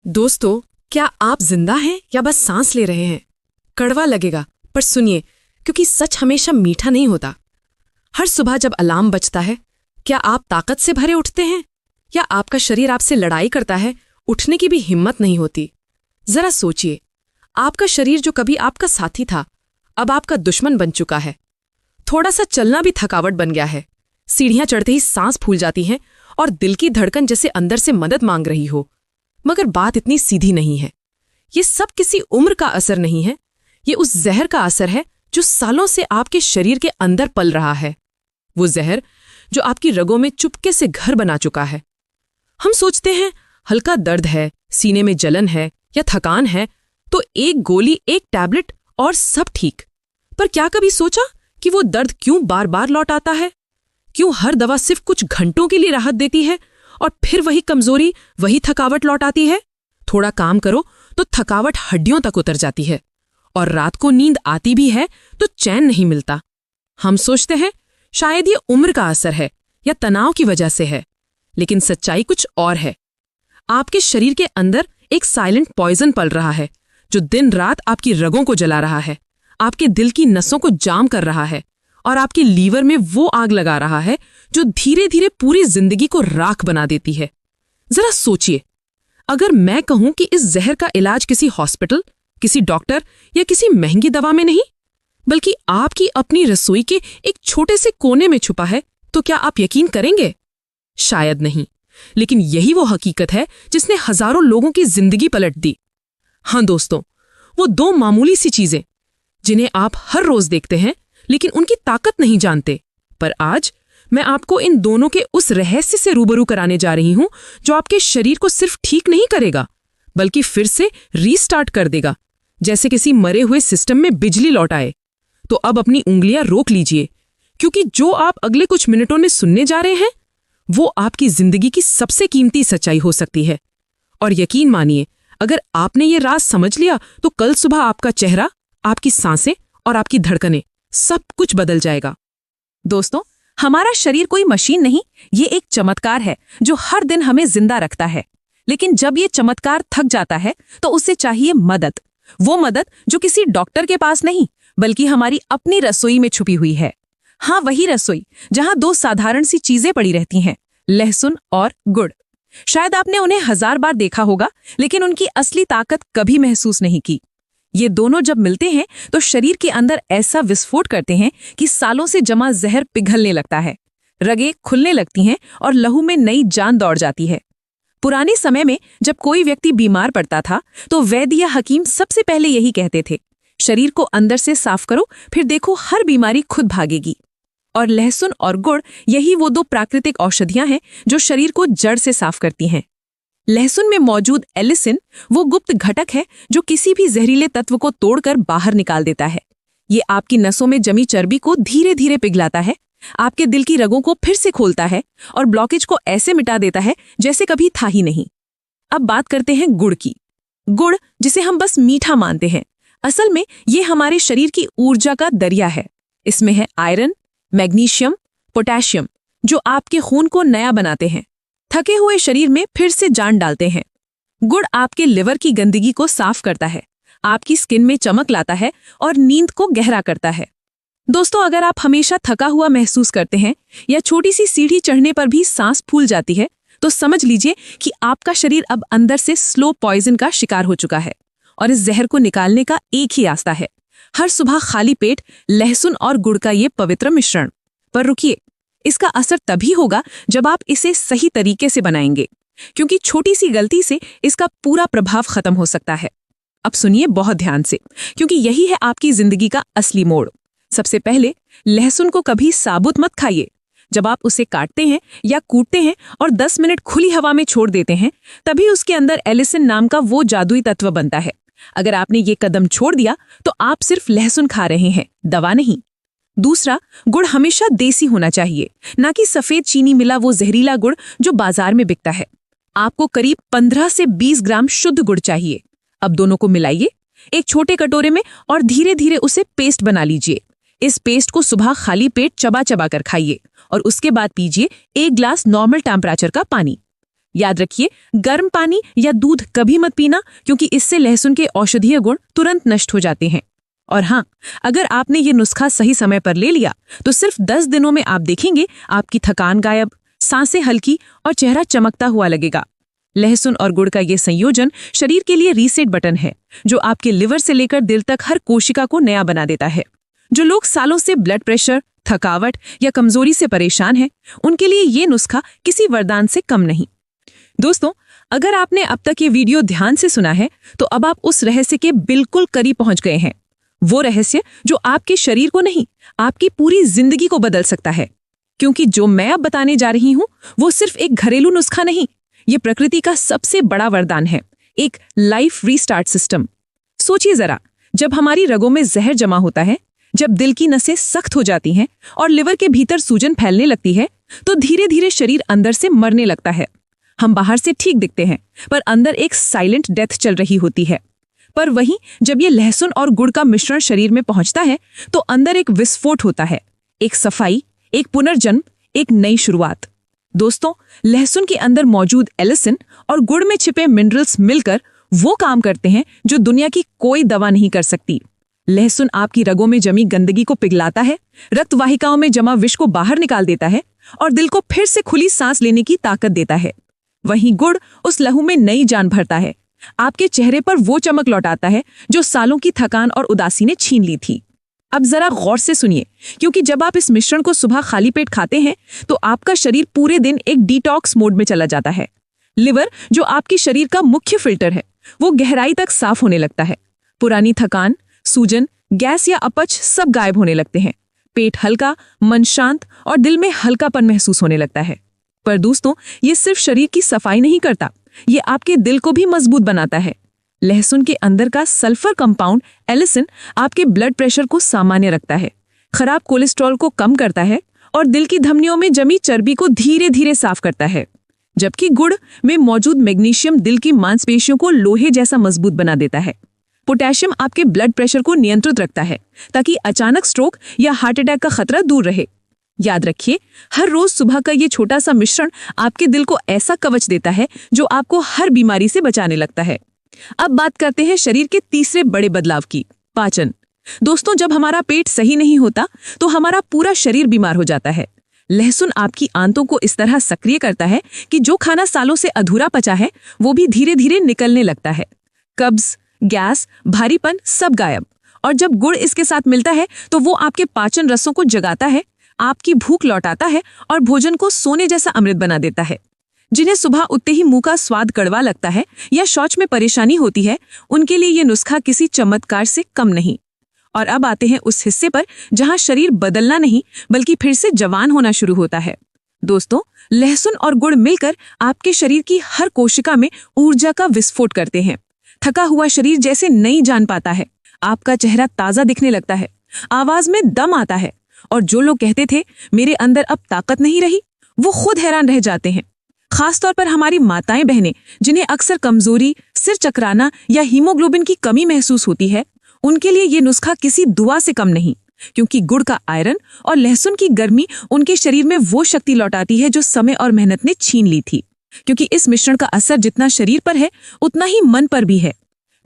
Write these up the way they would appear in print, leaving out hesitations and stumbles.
दोस्तों, क्या आप जिंदा हैं या बस सांस ले रहे हैं? कड़वा लगेगा, पर सुनिए, क्योंकि सच हमेशा मीठा नहीं होता। हर सुबह जब अलार्म बजता है, क्या आप ताकत से भरे उठते हैं या आपका शरीर आपसे लड़ाई करता है, उठने की भी हिम्मत नहीं होती? जरा सोचिए, आपका शरीर जो कभी आपका साथी था, अब आपका दुश्मन बन चुका है। थोड़ा सा चलना भी थकावट बन गया है। सीढ़ियां चढ़ते ही सांस फूल जाती है और दिल की धड़कन जैसे अंदर से मदद मांग रही हो। मगर बात इतनी सीधी नहीं है। ये सब किसी उम्र का असर नहीं है, ये उस जहर का असर है जो सालों से आपके शरीर के अंदर पल रहा है। वो जहर जो आपकी रगों में चुपके से घर बना चुका है। हम सोचते हैं हल्का दर्द है, सीने में जलन है या थकान है, तो एक गोली, एक टैबलेट और सब ठीक। पर क्या कभी सोचा कि वो दर्द क्यों बार बार लौट आता है? क्यों हर दवा सिर्फ कुछ घंटों के लिए राहत देती है और फिर वही कमजोरी, वही थकावट लौट आती है? थोड़ा काम करो तो थकावट हड्डियों तक उतर जाती है और रात को नींद आती भी है तो चैन नहीं मिलता। हम सोचते हैं शायद ये उम्र का असर है या तनाव की वजह से है, लेकिन सच्चाई कुछ और है। आपके शरीर के अंदर एक साइलेंट पॉइजन पल रहा है जो दिन रात आपकी रगों को जला रहा है, आपके दिल की नसों को जाम कर रहा है और आपके लीवर में वो आग लगा रहा है जो धीरे धीरे पूरी जिंदगी को राख बना देती है। जरा सोचिए, अगर मैं कहूं कि इस जहर का इलाज किसी हॉस्पिटल, किसी डॉक्टर या किसी महंगी दवा में नहीं, बल्कि आपकी अपनी रसोई के एक छोटे से कोने में छुपा है, तो क्या आप यकीन करेंगे? शायद नहीं, लेकिन यही वो हकीकत है जिसने हजारों लोगों की जिंदगी पलट दी। हाँ दोस्तों, वो दो मामूली सी चीजें जिन्हें आप हर रोज देखते हैं लेकिन उनकी ताकत नहीं जानते। पर आज मैं आपको इन दोनों के उस रहस्य से रूबरू कराने जा रही हूं जो आपके शरीर को सिर्फ ठीक नहीं करेगा, बल्कि फिर से रीस्टार्ट कर देगा, जैसे किसी मरे हुए सिस्टम में बिजली लौट आए। तो अब अपनी उंगलियां रोक लीजिए, क्योंकि जो आप अगले कुछ मिनटों में सुनने जा रहे हैं वो आपकी जिंदगी की सबसे कीमती सच्चाई हो सकती है। और यकीन मानिए, अगर आपने ये राज समझ लिया तो कल सुबह आपका चेहरा, आपकी सांसें और आपकी धड़कनें सब कुछ बदल जाएगा। दोस्तों, हमारा शरीर कोई मशीन नहीं, ये एक चमत्कार है जो हर दिन हमें जिंदा रखता है। लेकिन जब ये चमत्कार थक जाता है तो उसे चाहिए मदद। वो मदद जो किसी डॉक्टर के पास नहीं, बल्कि हमारी अपनी रसोई में छुपी हुई है। हाँ, वही रसोई जहां दो साधारण सी चीजें पड़ी रहती हैं, लहसुन और गुड़। शायद आपने उन्हें 1000 बार देखा होगा, लेकिन उनकी असली ताकत कभी महसूस नहीं की। ये दोनों जब मिलते हैं तो शरीर के अंदर ऐसा विस्फोट करते हैं कि सालों से जमा जहर पिघलने लगता है, रगें खुलने लगती हैं और लहू में नई जान दौड़ जाती है। पुराने समय में जब कोई व्यक्ति बीमार पड़ता था तो वैद्य या हकीम सबसे पहले यही कहते थे, शरीर को अंदर से साफ करो, फिर देखो हर बीमारी खुद भागेगी। और लहसुन और गुड़, यही वो दो प्राकृतिक औषधियां हैं जो शरीर को जड़ से साफ करती हैं। लहसुन में मौजूद एलिसिन वो गुप्त घटक है जो किसी भी जहरीले तत्व को तोड़कर बाहर निकाल देता है। ये आपकी नसों में जमी चर्बी को धीरे धीरे पिघलाता है, आपके दिल की रगों को फिर से खोलता है और ब्लॉकेज को ऐसे मिटा देता है जैसे कभी था ही नहीं। अब बात करते हैं गुड़ की। गुड़, जिसे हम बस मीठा मानते हैं, असल में ये हमारे शरीर की ऊर्जा का दरिया है। इसमें है आयरन, मैग्नीशियम, पोटेशियम, जो आपके खून को नया बनाते हैं, थके हुए शरीर में फिर से जान डालते हैं। गुड़ आपके लिवर की गंदगी को साफ करता है, आपकी स्किन में चमक लाता है और नींद को गहरा करता है। दोस्तों, अगर आप हमेशा थका हुआ महसूस करते हैं या छोटी सी सीढ़ी चढ़ने पर भी सांस फूल जाती है, तो समझ लीजिए कि आपका शरीर अब अंदर से स्लो पॉइजन का शिकार हो चुका है और इस जहर को निकालने का एक ही रास्ता है, हर सुबह खाली पेट लहसुन और गुड़ का ये पवित्र मिश्रण। पर रुकिए, इसका असर तभी होगा जब आप इसे सही तरीके से बनाएंगे, क्योंकि छोटी सी गलती से इसका पूरा प्रभाव खत्म हो सकता है। अब सुनिए बहुत ध्यान से, क्योंकि यही है आपकी जिंदगी का असली मोड़। सबसे पहले, लहसुन को कभी साबुत मत खाइए। जब आप उसे काटते हैं या कूटते हैं और 10 मिनट खुली हवा में छोड़ देते हैं, तभी उसके अंदर एलिसिन नाम का वो जादुई तत्व बनता है। अगर आपने ये कदम छोड़ दिया तो आप सिर्फ लहसुन खा रहे हैं, दवा नहीं। दूसरा, गुड़ हमेशा देसी होना चाहिए, ना कि सफेद चीनी मिला वो जहरीला गुड़ जो बाजार में बिकता है। आपको करीब 15 से 20 ग्राम शुद्ध गुड़ चाहिए। अब दोनों को मिलाइए एक छोटे कटोरे में और धीरे धीरे उसे पेस्ट बना लीजिए। इस पेस्ट को सुबह खाली पेट चबा चबा कर खाइए और उसके बाद पीजिए 1 ग्लास नॉर्मल टेम्परेचर का पानी। याद रखिए, गर्म पानी या दूध कभी मत पीना, क्योंकि इससे लहसुन के औषधीय गुण तुरंत नष्ट हो जाते हैं। और हाँ, अगर आपने ये नुस्खा सही समय पर ले लिया तो सिर्फ 10 दिनों में आप देखेंगे आपकी थकान गायब, सांसें हल्की और चेहरा चमकता हुआ लगेगा। लहसुन और गुड़ का ये संयोजन शरीर के लिए रीसेट बटन है, जो आपके लिवर से लेकर दिल तक हर कोशिका को नया बना देता है। जो लोग सालों से ब्लड प्रेशर, थकावट या कमजोरी से परेशान हैं, उनके लिए ये नुस्खा किसी वरदान से कम नहीं। दोस्तों, अगर आपने अब तक ये वीडियो ध्यान से सुना है तो अब आप उस रहस्य के बिल्कुल करीब पहुंच गए हैं। वो रहस्य जो आपके शरीर को नहीं, आपकी पूरी जिंदगी को बदल सकता है। क्योंकि जो मैं अब बताने जा रही हूं वो सिर्फ एक घरेलू नुस्खा नहीं, ये प्रकृति का सबसे बड़ा वरदान है, एक लाइफ रीस्टार्ट सिस्टम। सोचिए जरा, जब हमारी रगों में जहर जमा होता है, जब दिल की नसें सख्त हो जाती हैं और लिवर के भीतर सूजन फैलने लगती है, तो धीरे धीरे शरीर अंदर से मरने लगता है। हम बाहर से ठीक दिखते हैं, पर अंदर एक साइलेंट डेथ चल रही होती है। पर वहीं जब ये लहसुन और गुड़ का मिश्रण शरीर में पहुंचता है तो अंदर एक विस्फोट होता है, एक सफाई, एक पुनर्जन्म, एक नई शुरुआत। दोस्तों, लहसुन के अंदर मौजूद एलिसिन और गुड़ में छिपे मिनरल्स मिलकर वो काम करते हैं जो दुनिया की कोई दवा नहीं कर सकती। लहसुन आपकी रगों में जमी गंदगी को पिघलाता है, रक्त वाहिकाओं में जमा विष को बाहर निकाल देता है और दिल को फिर से खुली सांस लेने की ताकत देता है। वहीं गुड़ उस लहू में नई जान भरता है, आपके चेहरे पर वो चमक लौटाता है जो सालों की थकान और उदासी ने छीन ली थी। अब जरा गौर से सुनिए, क्योंकि जब आप इस मिश्रण को सुबह खाली पेट खाते हैं तो आपका शरीर पूरे दिन एक डिटॉक्स मोड में चला जाता है। लिवर, जो आपके शरीर का मुख्य फिल्टर है, वो गहराई तक साफ होने लगता है। पुरानी थकान, सूजन, गैस या अपच सब गायब होने लगते हैं। पेट हल्का, मन शांत और दिल में हल्कापन महसूस होने लगता है। पर दोस्तों, ये सिर्फ शरीर की सफाई नहीं करता, ये आपके दिल को भी मजबूत बनाता है। लहसुन के अंदर का सल्फर कंपाउंड एलिसिन आपके ब्लड प्रेशर को सामान्य रखता है, खराब कोलेस्ट्रॉल को कम करता है और दिल की धमनियों में जमी चर्बी को धीरे धीरे साफ करता है। जबकि गुड़ में मौजूद मैग्नीशियम दिल की मांसपेशियों को लोहे जैसा मजबूत बना देता है। पोटेशियम आपके ब्लड प्रेशर को नियंत्रित रखता है ताकि अचानक स्ट्रोक या हार्ट अटैक का खतरा दूर रहे। याद रखिए, हर रोज सुबह का ये छोटा सा मिश्रण आपके दिल को ऐसा कवच देता है जो आपको हर बीमारी से बचाने लगता है। अब बात करते हैं शरीर के तीसरे बड़े बदलाव की, पाचन। दोस्तों, जब हमारा पेट सही नहीं होता तो हमारा पूरा शरीर बीमार हो जाता है। लहसुन आपकी आंतों को इस तरह सक्रिय करता है कि जो खाना सालों से अधूरा पचा है वो भी धीरे धीरे निकलने लगता है। कब्ज, गैस, भारीपन सब गायब। और जब गुड़ इसके साथ मिलता है तो वो आपके पाचन रसों को जगाता है, आपकी भूख लौटाता है और भोजन को सोने जैसा अमृत बना देता है। जिन्हें सुबह उठते ही मुंह का स्वाद कड़वा लगता है या शौच में परेशानी होती है, उनके लिए ये नुस्खा किसी चमत्कार से कम नहीं। और अब आते हैं उस हिस्से पर जहां शरीर बदलना नहीं बल्कि फिर से जवान होना शुरू होता है। दोस्तों, लहसुन और गुड़ मिलकर आपके शरीर की हर कोशिका में ऊर्जा का विस्फोट करते हैं। थका हुआ शरीर जैसे नई जान पाता है, आपका चेहरा ताजा दिखने लगता है, आवाज में दम आता है और जो लोग कहते थे मेरे अंदर अब ताकत नहीं रही, वो खुद हैरान रह जाते हैं। खासतौर पर हमारी माताएं बहनें, जिन्हें अक्सर कमजोरी, सिर चकराना या हीमोग्लोबिन की कमी महसूस होती है, उनके लिए ये नुस्खा किसी दुआ से कम नहीं, क्योंकि गुड़ का आयरन और लहसुन की गर्मी उनके शरीर में वो शक्ति लौटाती है जो समय और मेहनत ने छीन ली थी। क्योंकि इस मिश्रण का असर जितना शरीर पर है उतना ही मन पर भी है।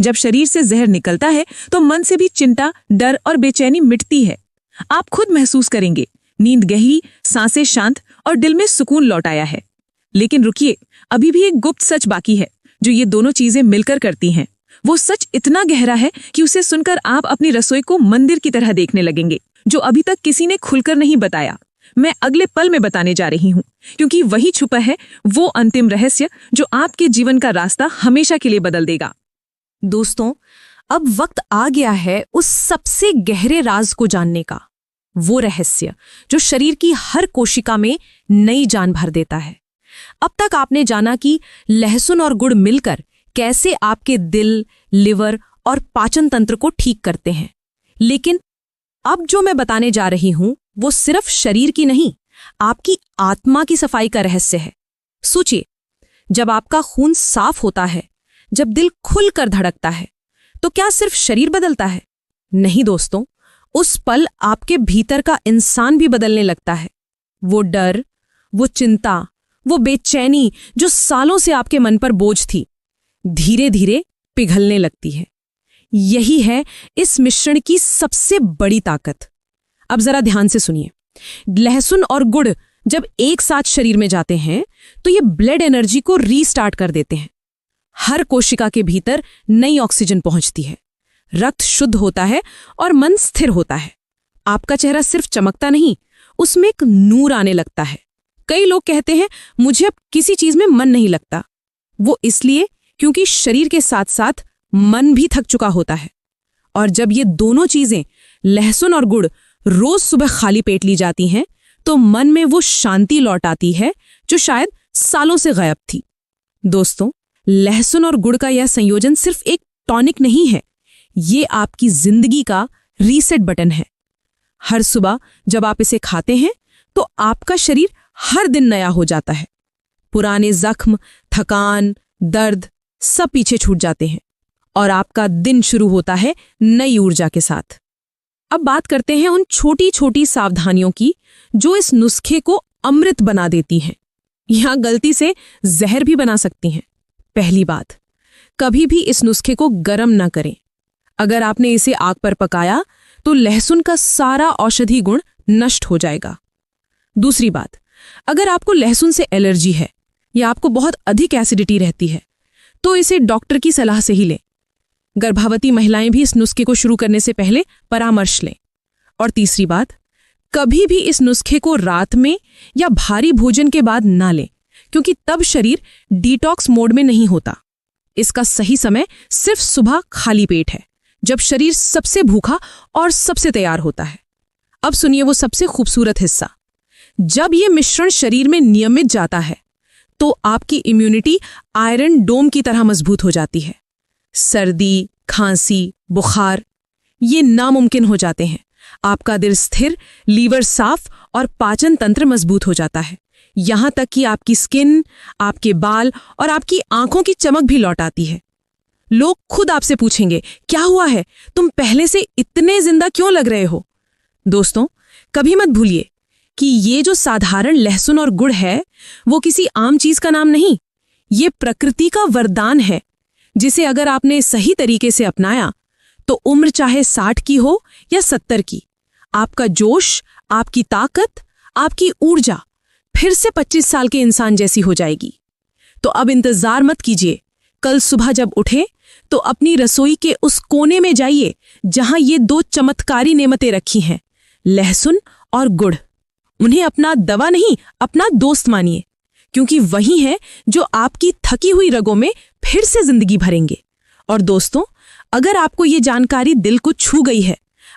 जब शरीर से जहर निकलता है तो मन से भी चिंता, डर और बेचैनी मिटती है। आप खुद महसूस करेंगे, नींद गहरी, सांसें शांत और दिल में सुकून लौट आया है। लेकिन रुकिए, अभी भी एक गुप्त सच बाकी है जो ये दोनों चीजें मिलकर करती हैं। वो सच इतना गहरा है कि उसे सुनकर आप अपनी रसोई को मंदिर की तरह देखने लगेंगे, जो अभी तक किसी ने खुलकर नहीं बताया। मैं अगले पल में बताने जा रही हूँ, क्योंकि वही छुपा है वो अंतिम रहस्य जो आपके जीवन का रास्ता हमेशा के लिए बदल देगा। दोस्तों, अब वक्त आ गया है उस सबसे गहरे राज को जानने का, वो रहस्य जो शरीर की हर कोशिका में नई जान भर देता है। अब तक आपने जाना कि लहसुन और गुड़ मिलकर कैसे आपके दिल, लिवर और पाचन तंत्र को ठीक करते हैं, लेकिन अब जो मैं बताने जा रही हूं वो सिर्फ शरीर की नहीं, आपकी आत्मा की सफाई का रहस्य है। सोचिए, जब आपका खून साफ होता है, जब दिल खुलकर धड़कता है, तो क्या सिर्फ शरीर बदलता है? नहीं दोस्तों, उस पल आपके भीतर का इंसान भी बदलने लगता है। वो डर, वो चिंता, वो बेचैनी जो सालों से आपके मन पर बोझ थी, धीरे धीरे पिघलने लगती है। यही है इस मिश्रण की सबसे बड़ी ताकत। अब जरा ध्यान से सुनिए। लहसुन और गुड़ जब एक साथ शरीर में जाते हैं तो ये ब्लड एनर्जी को रीस्टार्ट कर देते हैं। हर कोशिका के भीतर नई ऑक्सीजन पहुंचती है, रक्त शुद्ध होता है और मन स्थिर होता है। आपका चेहरा सिर्फ चमकता नहीं, उसमें एक नूर आने लगता है। कई लोग कहते हैं मुझे अब किसी चीज में मन नहीं लगता। वो इसलिए क्योंकि शरीर के साथ साथ मन भी थक चुका होता है। और जब ये दोनों चीजें, लहसुन और गुड़, रोज सुबह खाली पेट ली जाती हैं तो मन में वो शांति लौट आती है जो शायद सालों से गायब थी। दोस्तों, लहसुन और गुड़ का यह संयोजन सिर्फ एक टॉनिक नहीं है, ये आपकी जिंदगी का रीसेट बटन है। हर सुबह जब आप इसे खाते हैं तो आपका शरीर हर दिन नया हो जाता है। पुराने जख्म, थकान, दर्द सब पीछे छूट जाते हैं और आपका दिन शुरू होता है नई ऊर्जा के साथ। अब बात करते हैं उन छोटी छोटी सावधानियों की जो इस नुस्खे को अमृत बना देती हैं, यहां गलती से जहर भी बना सकती हैं। पहली बात, कभी भी इस नुस्खे को गर्म न करें। अगर आपने इसे आग पर पकाया तो लहसुन का सारा औषधि गुण नष्ट हो जाएगा। दूसरी बात, अगर आपको लहसुन से एलर्जी है या आपको बहुत अधिक एसिडिटी रहती है तो इसे डॉक्टर की सलाह से ही लें। गर्भवती महिलाएं भी इस नुस्खे को शुरू करने से पहले परामर्श लें। और तीसरी बात, कभी भी इस नुस्खे को रात में या भारी भोजन के बाद ना लें, क्योंकि तब शरीर डिटॉक्स मोड में नहीं होता। इसका सही समय सिर्फ सुबह खाली पेट है, जब शरीर सबसे भूखा और सबसे तैयार होता है। अब सुनिए वो सबसे खूबसूरत हिस्सा। जब ये मिश्रण शरीर में नियमित जाता है तो आपकी इम्यूनिटी आयरन डोम की तरह मजबूत हो जाती है। सर्दी, खांसी, बुखार ये नामुमकिन हो जाते हैं। आपका दिल स्थिर, लीवर साफ और पाचन तंत्र मजबूत हो जाता है। यहां तक कि आपकी स्किन, आपके बाल और आपकी आंखों की चमक भी लौट आती है। लोग खुद आपसे पूछेंगे, क्या हुआ है, तुम पहले से इतने जिंदा क्यों लग रहे हो? दोस्तों, कभी मत भूलिए कि ये जो साधारण लहसुन और गुड़ है वो किसी आम चीज का नाम नहीं, ये प्रकृति का वरदान है, जिसे अगर आपने सही तरीके से अपनाया तो उम्र चाहे 60 की हो या 70 की, आपका जोश, आपकी ताकत, आपकी ऊर्जा फिर से 25 साल के इंसान जैसी हो जाएगी। तो अब इंतजार मत कीजिए। कल सुबह जब उठे तो अपनी रसोई के उस कोने में जाइए जहां ये दो चमत्कारी नेमतें रखी हैं, लहसुन और गुड़। उन्हें अपना दवा नहीं, अपना दोस्त मानिए, क्योंकि वही है जो आपकी थकी हुई रगों में फिर से जिंदगी भरेंगे। और दोस्तों, अगर आपको ये जानकारी दिल को छू गई है,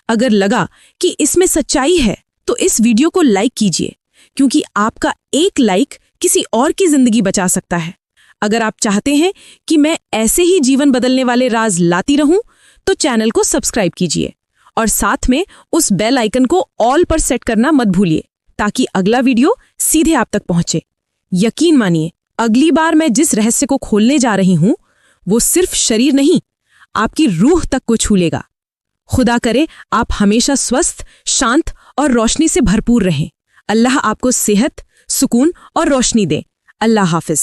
अगर लगा कि इसमें सच्चाई है, तो इस वीडियो को लाइक कीजिए, क्योंकि आपका एक लाइक किसी और की जिंदगी बचा सकता है। अगर आप चाहते हैं कि मैं ऐसे ही जीवन बदलने वाले राज लाती रहूं, तो चैनल को सब्सक्राइब कीजिए और साथ में उस बेल आइकन को ऑल पर सेट करना मत भूलिए, ताकि अगला वीडियो सीधे आप तक पहुंचे। यकीन मानिए, अगली बार मैं जिस रहस्य को खोलने जा रही हूं वो सिर्फ शरीर नहीं, आपकी रूह तक को छू लेगा। खुदा करे आप हमेशा स्वस्थ, शांत और रोशनी से भरपूर रहें। अल्लाह आपको सेहत, सुकून और रोशनी दे। अल्लाह हाफिज।